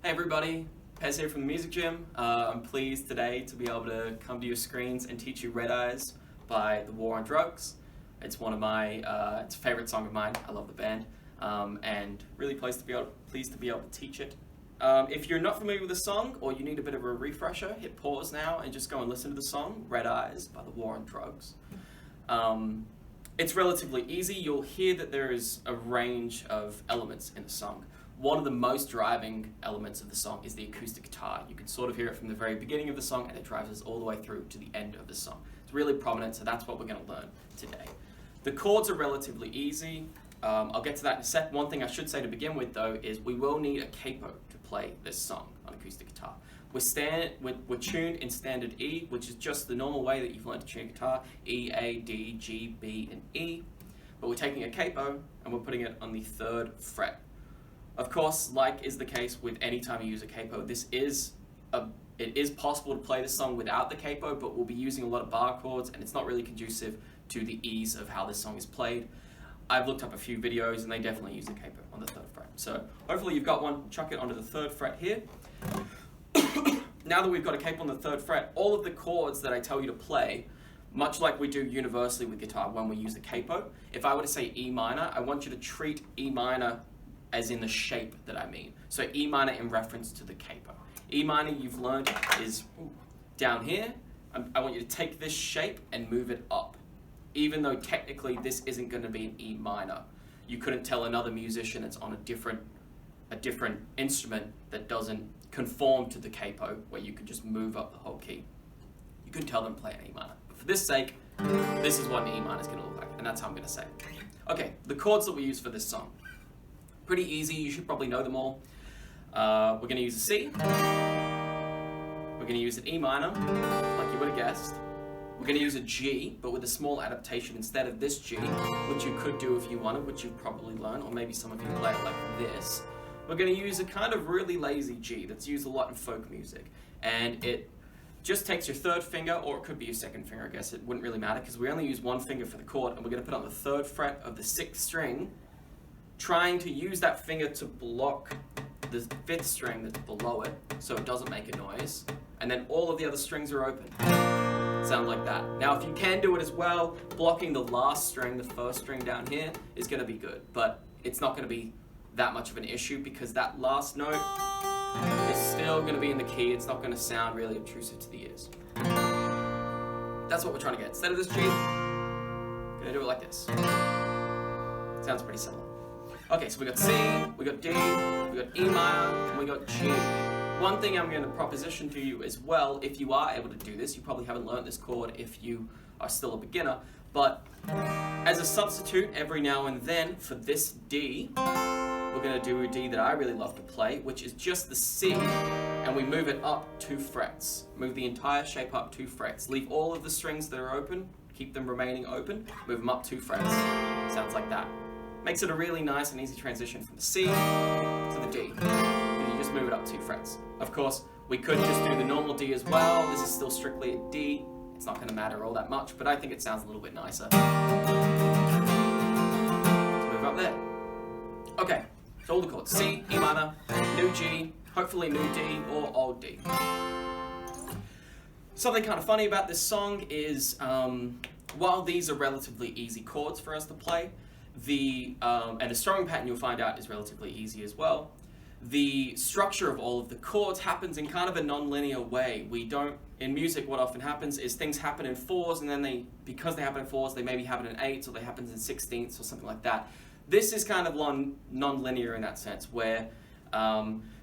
Hey everybody, Pez here from the Music Gym. I'm pleased today to be able to come to your screens and teach you Red Eyes by The War on Drugs. It's one of my, it's a favorite song of mine. I love the band, and really pleased to be able to teach it. If you're not familiar with the song or you need a bit of a refresher, hit pause now and just go and listen to the song Red Eyes by The War on Drugs. It's relatively easy. You'll hear that there is a range of elements in the song. One of the most driving elements of the song is the acoustic guitar. You can sort of hear it from the very beginning of the song and it drives us all the way through to the end of the song. It's really prominent, so that's what we're going to learn today. The chords are relatively easy. I'll get to that in a sec. One thing I should say to begin with though is we will need a capo to play this song on acoustic guitar. We're tuned in standard E, which is just the normal way that you've learned to tune guitar, E, A, D, G, B, and E. But we're taking a capo and we're putting it on the 3rd fret. Of course, like is the case with any time you use a capo, it is possible to play this song without the capo, but we'll be using a lot of bar chords and it's not really conducive to the ease of how this song is played. I've looked up a few videos and they definitely use a capo on the 3rd fret. So hopefully you've got one, chuck it onto the 3rd fret here. Now that we've got a capo on the 3rd fret, all of the chords that I tell you to play, much like we do universally with guitar when we use the capo, if I were to say E minor, I want you to treat E minor as in the shape that I mean. So E minor in reference to the capo. E minor you've learned is down here. I want you to take this shape and move it up. Even though technically this isn't going to be an E minor. You couldn't tell another musician that's on a different instrument that doesn't conform to the capo, where you could just move up the whole key. You couldn't tell them to play an E minor. But for this sake, this is what an E minor is going to look like, and that's how I'm going to say it. Okay, the chords that we use for this song. Pretty easy, you should probably know them all. We're going to use a C. We're going to use an E minor, like you would have guessed. We're going to use a G, but with a small adaptation instead of this G, which you could do if you wanted, which you've probably learned, or maybe some of you play it like this. We're going to use a kind of really lazy G that's used a lot in folk music. And it just takes your 3rd finger, or it could be your 2nd finger, I guess. It wouldn't really matter, because we only use one finger for the chord, and we're going to put on the 3rd fret of the 6th string, trying to use that finger to block the 5th string that's below it, so it doesn't make a noise. And then all of the other strings are open. Sound like that. Now if you can do it as well, blocking the last string, the 1st string down here, is going to be good. But it's not going to be that much of an issue because that last note is still going to be in the key. It's not going to sound really obtrusive to the ears. That's what we're trying to get. Instead of this G, we're going to do it like this. Sounds pretty similar. Okay, so we got C, we got D, we got E minor, and we got G. One thing I'm going to proposition to you as well, if you are able to do this, you probably haven't learned this chord if you are still a beginner, but as a substitute every now and then for this D, we're going to do a D that I really love to play, which is just the C, and we move it up 2 frets. Move the entire shape up 2 frets. Leave all of the strings that are open, keep them remaining open, move them up 2 frets. Sounds like that. Makes it a really nice and easy transition from the C to the D. And you just move it up 2 frets. Of course, we could just do the normal D as well. This is still strictly a D. It's not going to matter all that much, but I think it sounds a little bit nicer. Let's move up there. Okay, so all the chords. C, E minor, new G, hopefully new D, or old D. Something kind of funny about this song is, while these are relatively easy chords for us to play, and the strumming pattern you'll find out is relatively easy as well. The structure of all of the chords happens in kind of a non-linear way. In music what often happens is things happen in 4s, and then because they happen in 4s, they maybe happen in 8s, or they happen in 16ths or something like that. This is kind of non-linear in that sense, where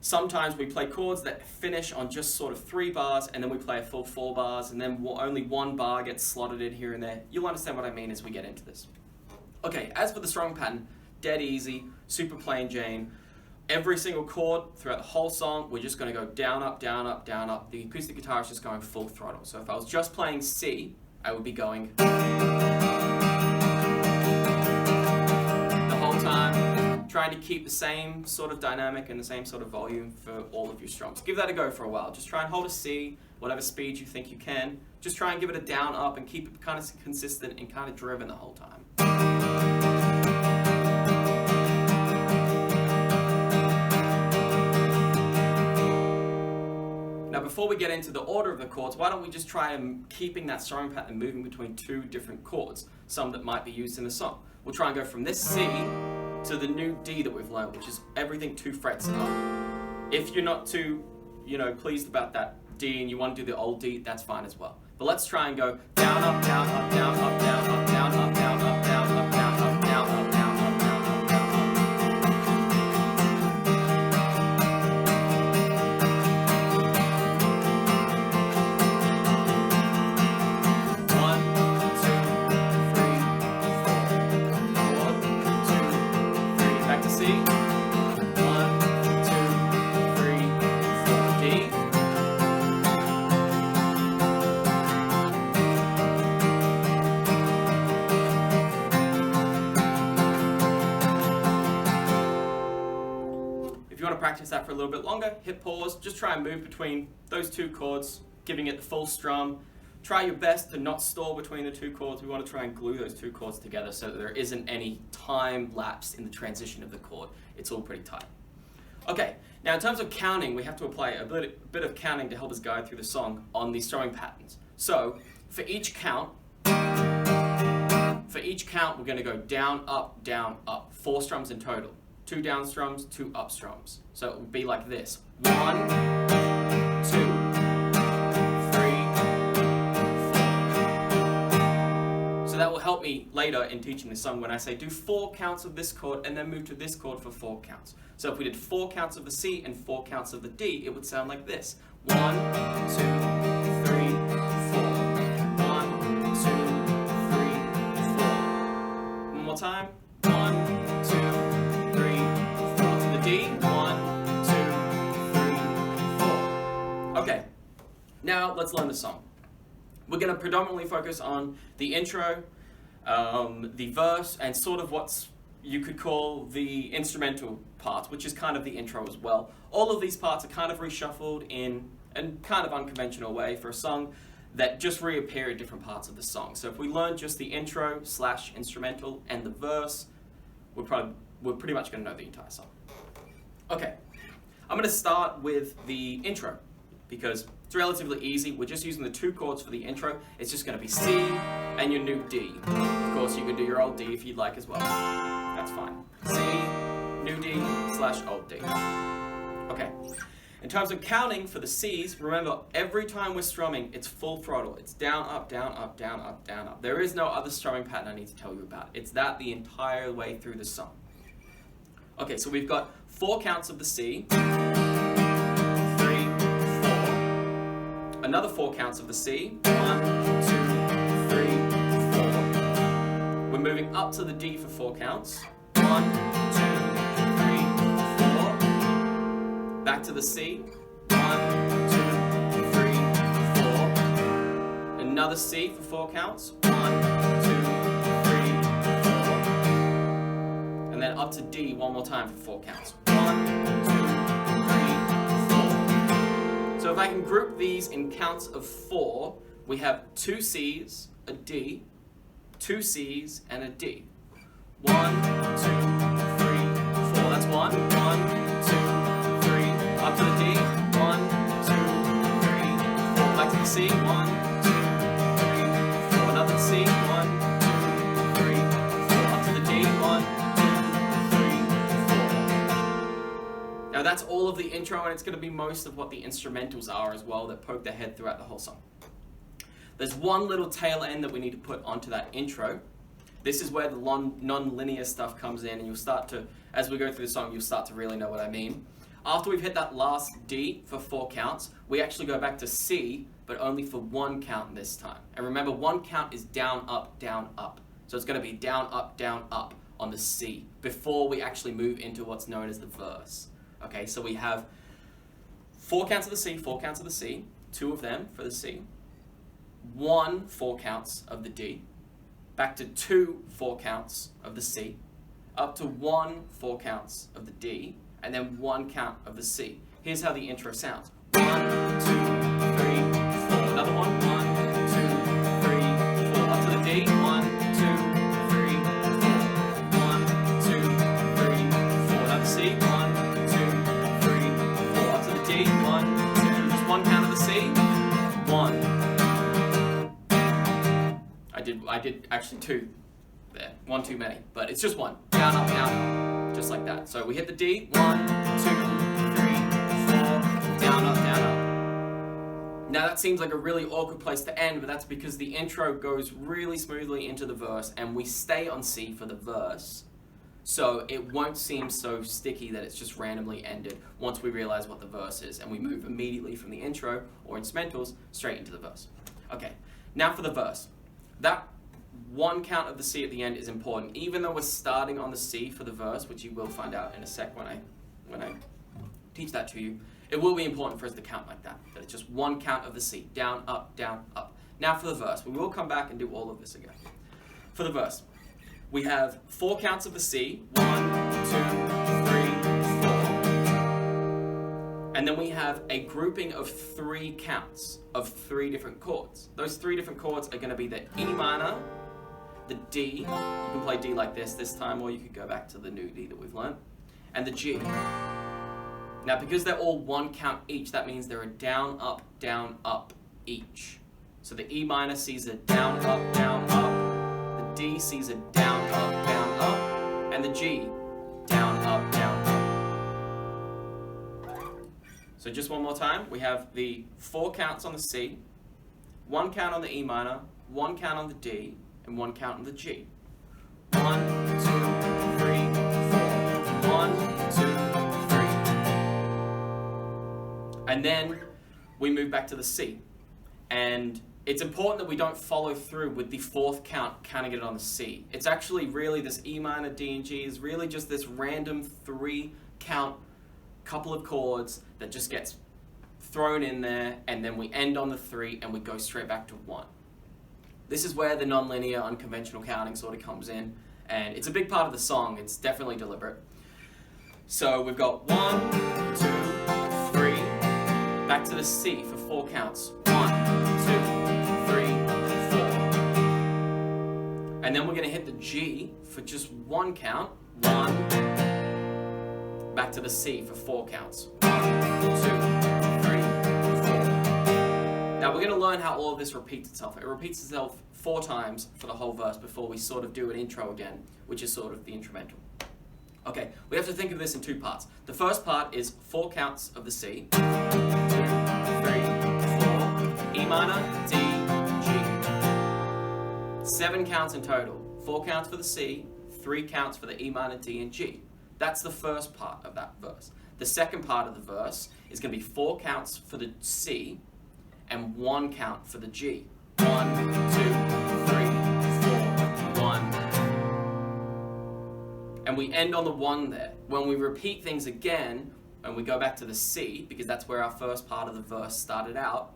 sometimes we play chords that finish on just sort of 3 bars, and then we play a full 4 bars, and then only 1 bar gets slotted in here and there. You'll understand what I mean as we get into this. Okay, as for the strumming pattern, dead easy, super plain Jane. Every single chord throughout the whole song, we're just going to go down, up, down, up, down, up. The acoustic guitar is just going full throttle. So if I was just playing C, I would be going the whole time, trying to keep the same sort of dynamic and the same sort of volume for all of your strums. Give that a go for a while. Just try and hold a C, whatever speed you think you can. Just try and give it a down, up, and keep it kind of consistent and kind of driven the whole time. Now before we get into the order of the chords, why don't we just try keeping that strumming pattern moving between two different chords, some that might be used in the song. We'll try and go from this C to the new D that we've learned, which is everything 2 frets up. If you're not too, pleased about that D and you want to do the old D, that's fine as well. But let's try and go down, up, down, up, down, up, down, up, down, up, down, up, down, up, down, up, down, up, down, up, down, up, down, up. 1, 2, 3, 4. 1, 2, 3. Back to C. 1, 2, 3, 4. D. If you want to practice that for a little bit longer, hit pause, just try and move between those 2 chords, giving it the full strum. Try your best to not stall between the 2 chords. We want to try and glue those 2 chords together so that there isn't any time lapse in the transition of the chord. It's all pretty tight. Okay, now in terms of counting, we have to apply a bit of counting to help us guide through the song on these strumming patterns. So, for each count, we're going to go down, up, 4 strums in total. 2 down strums, 2 up strums. So it would be like this. 1, 2, 3, 4. So that will help me later in teaching the song when I say do 4 counts of this chord and then move to this chord for 4 counts. So if we did 4 counts of the C and 4 counts of the D, it would sound like this. 1, 2, 3, 4. 1, 2, 3, 4. One more time. 1, 2, 3, 4 to the D. 1, 2, 3, 4. Okay, now let's learn the song. We're going to predominantly focus on the intro, the verse, and sort of what's you could call the instrumental part, which is kind of the intro as well. All of these parts are kind of reshuffled in a kind of unconventional way for a song that just reappear in different parts of the song. So if we learn just the intro / instrumental and the verse, we're pretty much going to know the entire song. Okay, I'm going to start with the intro because it's relatively easy. We're just using the 2 chords for the intro. It's just going to be C and your new D. Of course, you can do your old D if you'd like as well. That's fine. C, new D / old D. Okay. In terms of counting for the C's, remember every time we're strumming, it's full throttle. It's down, up, down, up, down, up, down, up. There is no other strumming pattern I need to tell you about. It's that the entire way through the song. Okay, so we've got 4 counts of the C. 3, 4. Another 4 counts of the C. 1, 2, 3, 4. We're moving up to the D for 4 counts. 1, 2, 3, 4. Back to the C. 1, 2, 3, 4. Another C for 4 counts. 1, 2, 3, 4. And then up to D one more time for 4 counts. 1, 2, 3, 4. So if I can group these in counts of 4, we have 2 C's, a D, 2 C's, and a D. 1, 2, 3, 4. That's 1. 1, 2, 3. Up to the D. 1, 2, 3, 4. Back to the C. 1, 2, 3, 4. Another C. 1, 2, 3, 4. Up to the D. 1, 2, 3, 4. Now that's all of the intro, and it's going to be most of what the instrumentals are as well that poke their head throughout the whole song. There's one little tail end that we need to put onto that intro. This is where the non-linear stuff comes in, and you'll start to, as we go through the song, you'll start to really know what I mean. After we've hit that last D for 4 counts, we actually go back to C, but only for 1 count this time. And remember, 1 count is down, up, down, up. So it's going to be down, up, on the C before we actually move into what's known as the verse. Okay, so we have 4 counts of the C, 4 counts of the C, 2 of them for the C, 1 4 counts of the D, back to 2 4 counts of the C, up to 1 4 counts of the D, and then 1 count of the C. Here's how the intro sounds. 1, 2, 3, 4. Another one. 1, 2, 3, 4. Up to the D. 1, 2, 3, 4. 1, 2, 3, 4. Another C. 1, 2, 3, 4. Up to the D. 1, 2. Just 1 count of the I did actually two there, one too many, but it's just one. Down, up, just like that. So we hit the D, 1, 2, 3, 4, down, up, down, up. Now that seems like a really awkward place to end, but that's because the intro goes really smoothly into the verse, and we stay on C for the verse. So it won't seem so sticky that it's just randomly ended once we realize what the verse is, and we move immediately from the intro or instrumentals straight into the verse. Okay, now for the verse. That one count of the C at the end is important, even though we're starting on the C for the verse, which you will find out in a sec when I teach that to you. It will be important for us to count like that it's just one count of the C, down, up, down, up. Now for the verse, we will come back and do all of this again. For the verse, we have 4 counts of the C, 1, 2, 3, 4. And then we have a grouping of 3 counts of 3 different chords. Those 3 different chords are going to be the E minor, the D, you can play D like this time, or you could go back to the new D that we've learned, and the G. Now because they're all 1 count each, that means they're a down, up each. So the E minor sees a down, up, the D sees a down, up, and the G, down, up, So just one more time, we have the 4 counts on the C, 1 count on the E minor, 1 count on the D, and 1 count on the G. 1, 2, 3, 4. 1, 2, 3. And then we move back to the C. And it's important that we don't follow through with the 4th count counting it on the C. It's actually really this E minor, D, and G is really just this random 3 count couple of chords that just gets thrown in there, and then we end on the 3 and we go straight back to 1. This is where the non-linear, unconventional counting sort of comes in, and it's a big part of the song. It's definitely deliberate. So we've got 1, 2, 3, back to the C for 4 counts. 1, 2, 3, 4. And then we're going to hit the G for just 1 count. 1. Back to the C for 4 counts. 1, 2, 3, 4. Now we're going to learn how all of this repeats itself. It repeats itself 4 times for the whole verse before we sort of do an intro again, which is sort of the instrumental. Okay, we have to think of this in 2 parts. The first part is 4 counts of the C. 1, 2, 3, 4. E minor, D, G. 7 counts in total. 4 counts for the C, 3 counts for the E minor, D, and G. That's the first part of that verse. The second part of the verse is going to be 4 counts for the C and 1 count for the G. 1, 2, 3, 4, 1. And we end on the 1 there. When we repeat things again, and we go back to the C, because that's where our first part of the verse started out,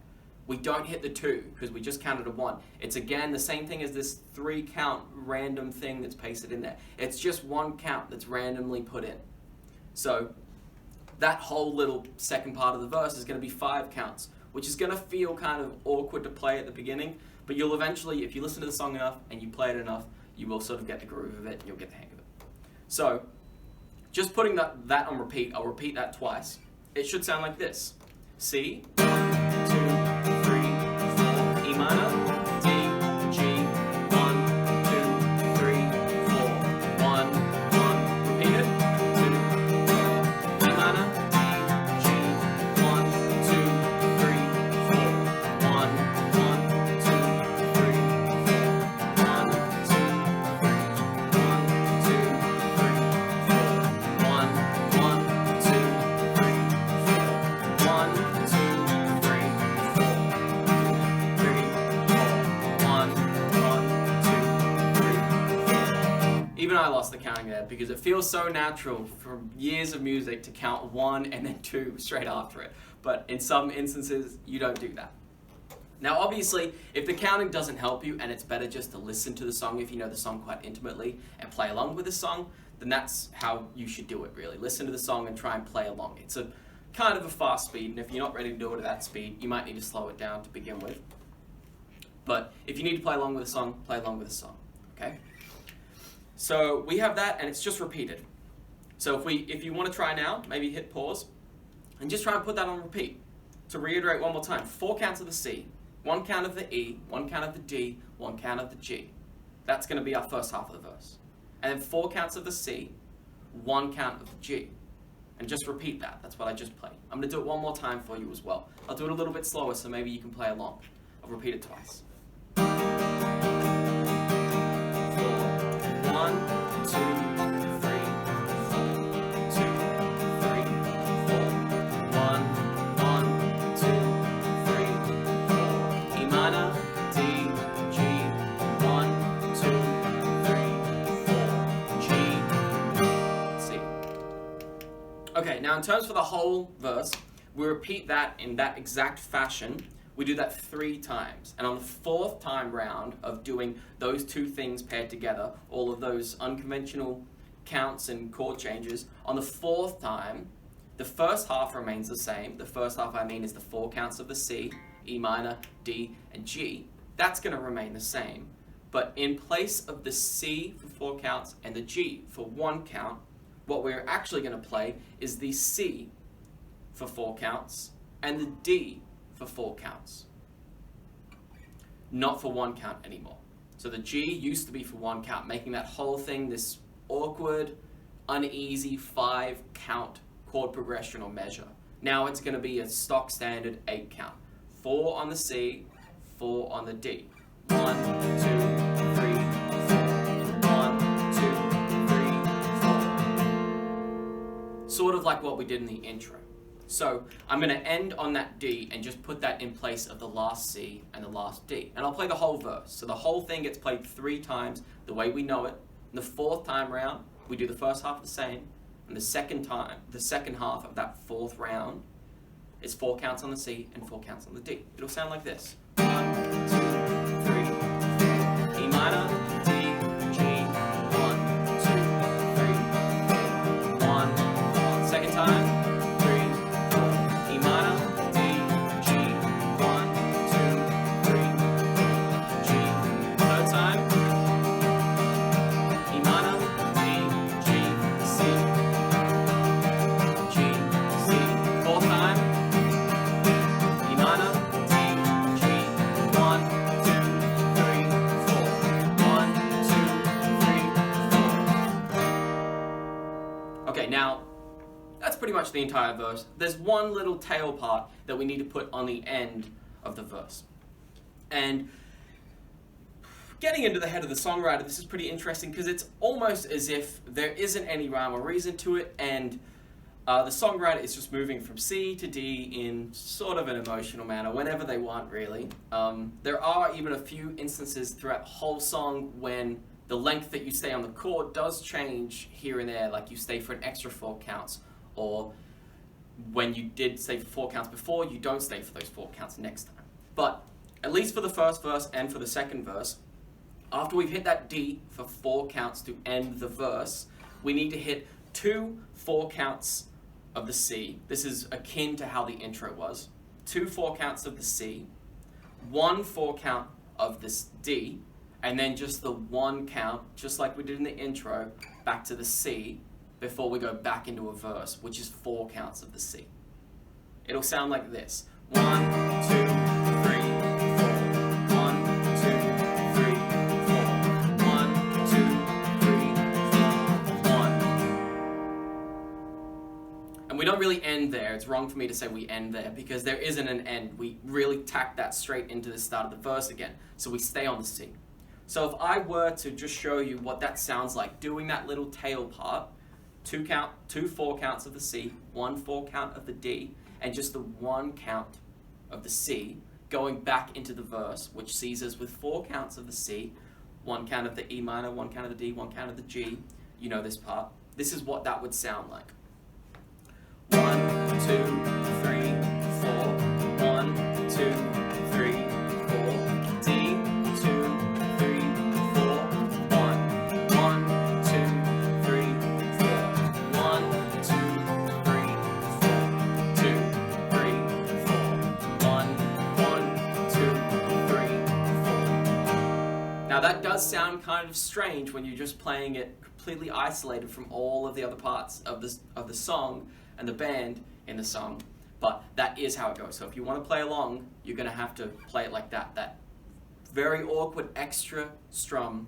we don't hit the 2 because we just counted a 1. It's again the same thing as this 3 count random thing that's pasted in there. It's just 1 count that's randomly put in. So that whole little second part of the verse is going to be 5 counts, which is going to feel kind of awkward to play at the beginning, but you'll eventually, if you listen to the song enough and you play it enough, you will sort of get the groove of it and you'll get the hang of it. So just putting that on repeat, I'll repeat that twice. It should sound like this. C, 1, 2, 3, 4, E minor, D, G, 1, 2, 3, 4, 1, 1, repeat it, 2, E minor, D, G, 1, 2, 3, 4, 1, 1, 2, 3, 4, 1, 2, Even I lost the counting there because it feels so natural from years of music to count 1 and then 2 straight after it. But in some instances, you don't do that. Now obviously, if the counting doesn't help you and it's better just to listen to the song if you know the song quite intimately and play along with the song, then that's how you should do it really. Listen to the song and try and play along. It's a kind of a fast speed, and if you're not ready to do it at that speed, you might need to slow it down to begin with. But if you need to play along with the song, play along with the song, okay? So we have that, and it's just repeated. So if you want to try now, maybe hit pause, and just try and put that on repeat. To reiterate one more time, 4 counts of the C, 1 count of the E, 1 count of the D, 1 count of the G. That's going to be our first half of the verse. And then 4 counts of the C, 1 count of the G. And just repeat that. That's what I just played. I'm going to do it one more time for you as well. I'll do it a little bit slower so maybe you can play along. I'll repeat it twice. 4, 1, 2, 3, 4, 2, 3, 4, 1, 1, 2, 3, 4. E minor, D, G, 1, 2, 3, 4, G, C. Okay, now in terms for the whole verse, we repeat that in that exact fashion. We do that 3 times. And on the 4th time round of doing those 2 things paired together, all of those unconventional counts and chord changes, on the 4th time, the first half remains the same. The first half, I mean, is the 4 counts of the C, E minor, D, and G. That's going to remain the same. But in place of the C for 4 counts and the G for 1 count, what we're actually going to play is the C for 4 counts and the D for 4 counts. Not for 1 count anymore. So the G used to be for 1 count, making that whole thing this awkward, uneasy 5 count chord progression or measure. Now it's going to be a stock standard 8 count. 4 on the C, 4 on the D. 1, 2, 3, 4. 1, 2, 3, 4. Sort of like what we did in the intro. So I'm going to end on that D and just put that in place of the last C and the last D. And I'll play the whole verse. So the whole thing gets played 3 times the way we know it. In the 4th time round, we do the first half the same. And the second half of that 4th round is 4 counts on the C and 4 counts on the D. It'll sound like this. 1, 2, 3, 4. E minor, D, G, 1, 2, 3, 4. 1, 1. Second time. Okay, now, that's pretty much the entire verse. There's one little tail part that we need to put on the end of the verse. And getting into the head of the songwriter, this is pretty interesting because it's almost as if there isn't any rhyme or reason to it, and the songwriter is just moving from C to D in sort of an emotional manner, whenever they want, really. There are even a few instances throughout the whole song when the length that you stay on the chord does change here and there, like you stay for an extra 4 counts, or when you did stay for 4 counts before, you don't stay for those 4 counts next time. But at least for the first verse and for the second verse, after we've hit that D for 4 counts to end the verse, we need to hit 2 4 counts of the C. This is akin to how the intro was. 2 4 counts of the C, 1 4 count of this D, and then just the 1 count, just like we did in the intro, back to the C before we go back into a verse, which is 4 counts of the C. It'll sound like this. 1, 2, 3, 4. 1, 2, 3, 4. 1, 2, 3, 4. 1. And we don't really end there. It's wrong for me to say we end there because there isn't an end. We really tack that straight into the start of the verse again. So we stay on the C. So if I were to just show you what that sounds like, doing that little tail part, 2 4 counts of the C, 1 4 count of the D, and just the 1 count of the C, going back into the verse, which sees us with 4 counts of the C, 1 count of the E minor, 1 count of the D, 1 count of the G. You know this part. This is what that would sound like. 1, 2, 3, 4. 1, 2, 3, 4. D, 2, 3, 4. 1, 1, 2, 3, 4. 1, 2, 3, 4. 2, 3, 4. 1, 1, 2, 3, 4. Now that does sound kind of strange when you're just playing it completely isolated from all of the other parts of the song and the band in the song, but that is how it goes. So if you want to play along, you're going to have to play it like that. That very awkward extra strum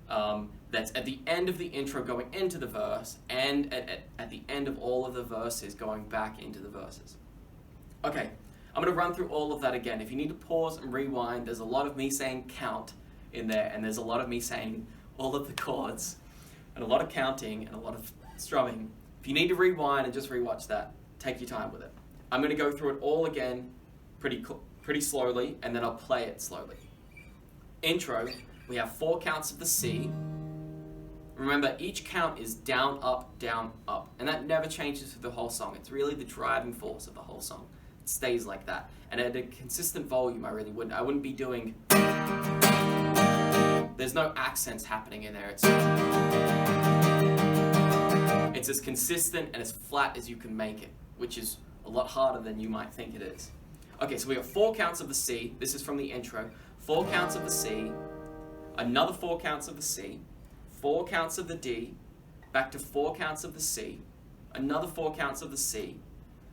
that's at the end of the intro going into the verse, and at the end of all of the verses going back into the verses. Okay, I'm going to run through all of that again. If you need to pause and rewind, there's a lot of me saying count in there, and there's a lot of me saying all of the chords, and a lot of counting, and a lot of strumming. If you need to rewind and just rewatch that, take your time with it. I'm going to go through it all again pretty slowly, and then I'll play it slowly. Intro, we have 4 counts of the C. Remember, each count is down, up, and that never changes through the whole song. It's really the driving force of the whole song. It stays like that. And at a consistent volume, I wouldn't be doing... There's no accents happening in there. It's as consistent and as flat as you can make it, which is a lot harder than you might think it is. Okay, so we got 4 counts of the C. This is from the intro. 4 counts of the C, another 4 counts of the C, 4 counts of the D, back to 4 counts of the C, another 4 counts of the C,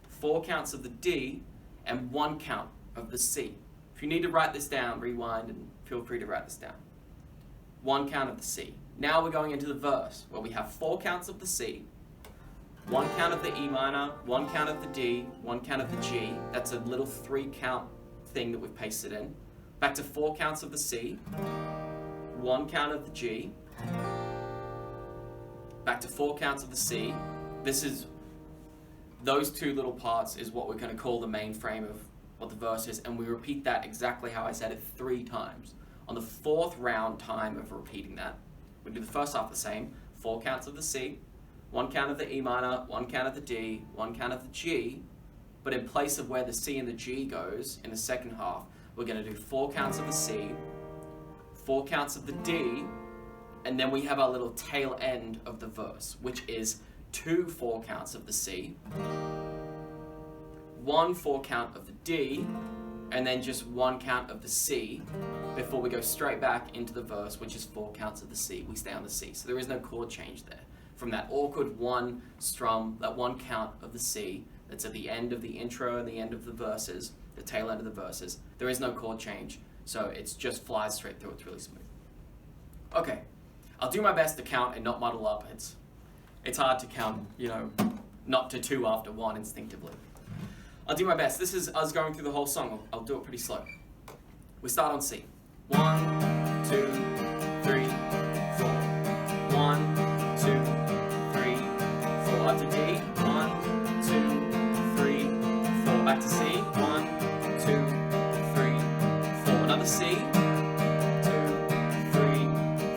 4 counts of the D, and 1 count of the C. If you need to write this down, rewind and feel free to write this down. 1 count of the C. Now we're going into the verse, where we have 4 counts of the C, 1 count of the E minor, 1 count of the D, 1 count of the G. That's a little 3 count thing that we've pasted in. Back to 4 counts of the C, 1 count of the G, back to 4 counts of the C. Those 2 little parts is what we're going to call the main frame of what the verse is, and we repeat that exactly how I said it 3 times. On the 4th round time of repeating that, we do the first half the same, 4 counts of the C, 1 count of the E minor, 1 count of the D, 1 count of the G, but in place of where the C and the G goes in the second half, we're going to do 4 counts of the C, 4 counts of the D, and then we have our little tail end of the verse, which is 2 4 counts of the C, 1 4 count of the D, and then just 1 count of the C before we go straight back into the verse, which is 4 counts of the C. We stay on the C, so there is no chord change there. From that awkward 1 strum, that 1 count of the C, that's at the end of the intro and the end of the verses, the tail end of the verses, there is no chord change, so it's just flies straight through. It's really smooth. Okay, I'll do my best to count and not muddle up. It's hard to count, not to 2 after 1 instinctively. I'll do my best. This is us going through the whole song. I'll do it pretty slow. We start on C. 1, 2, 3, 4. 1, 2, 3, 4. Up to D. 1, 2, 3, 4. Back to C. 1, 2, 3, 4. Another C. 2, 3,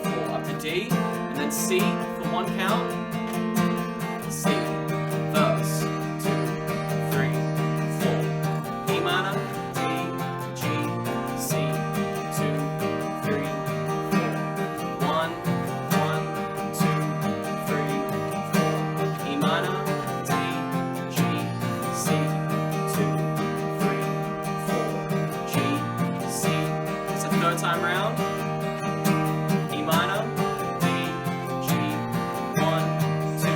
4. Up to D. And then C for 1 count. C. Verse. 2, 3, 4. E minor. D. G. C. 2, 3, 4. 1, 1, 2, 3, 4. E minor. D. G. C. 2, 3, 4. G. C. It's the 3rd time round. E minor. D. G. 1, 2,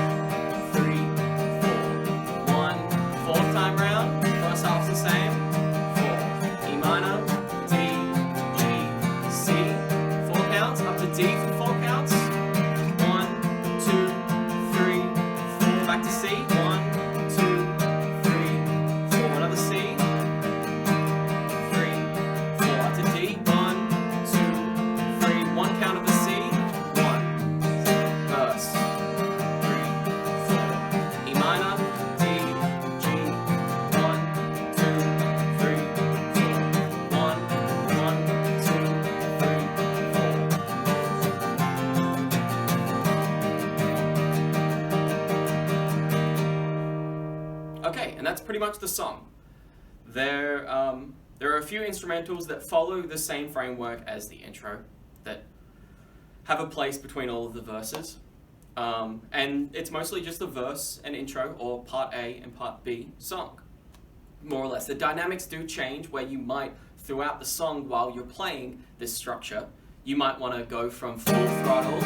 3, 4. 1. 4th time round. First half's the same. 4. E minor. D. G. C. 4 counts. Up to D for 4 counts. 1, 2, 3, 4. Back to C. 1, 2, 3, 4. Another C. 3, 4. Up to D. 1, 2, 3. 1 count of the C. 1. Verse. 3, 4. E minor. D. G. 1, 2, 3, 4. 1, 1, 2, 3, 4. Okay, and that's pretty much the song. There are a few instrumentals that follow the same framework as the intro, that have a place between all of the verses. And it's mostly just a verse and intro, or part A and part B song, more or less. The dynamics do change, where you might, throughout the song while you're playing this structure, you might want to go from full throttle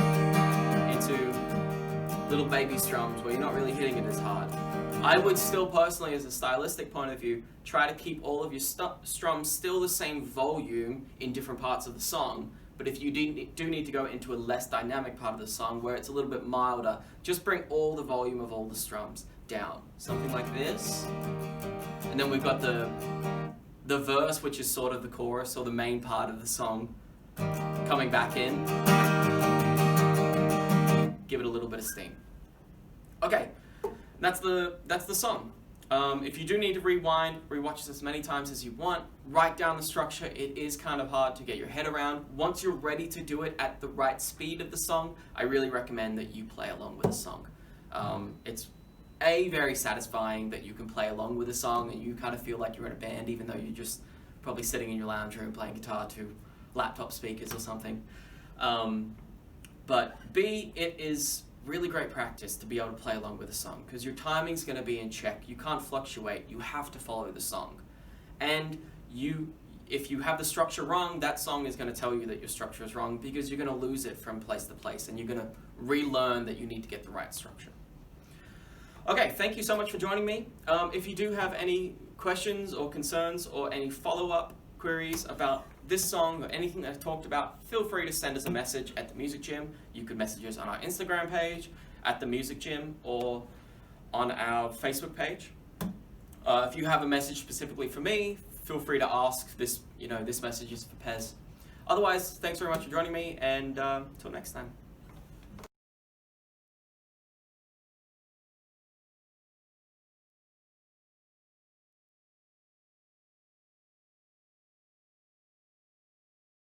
into little baby strums where you're not really hitting it as hard. I would still personally, as a stylistic point of view, try to keep all of your strums still the same volume in different parts of the song, But if you do need to go into a less dynamic part of the song where it's a little bit milder, just bring all the volume of all the strums down. Something like this. And then we've got the verse, which is sort of the chorus or the main part of the song, coming back in. Give it a little bit of steam. Okay, that's the song. If you do need to rewatch this as many times as you want, write down the structure. It is kind of hard to get your head around. Once you're ready to do it at the right speed of the song, I really recommend that you play along with the song. It's very satisfying that you can play along with a song and you kind of feel like you're in a band, even though you're just probably sitting in your lounge room playing guitar to laptop speakers or something. But B, it is really great practice to be able to play along with a song because your timing's going to be in check. You can't fluctuate. You have to follow the song. And if you have the structure wrong, that song is going to tell you that your structure is wrong because you're going to lose it from place to place and you're going to relearn that you need to get the right structure. Okay, thank you so much for joining me. If you do have any questions or concerns or any follow-up queries about this song or anything that I've talked about, feel free to send us a message at The Music Gym. You can message us on our Instagram page, at The Music Gym, or on our Facebook page. If you have a message specifically for me, feel free to ask. This message is for Pez. Otherwise, thanks very much for joining me, and till next time.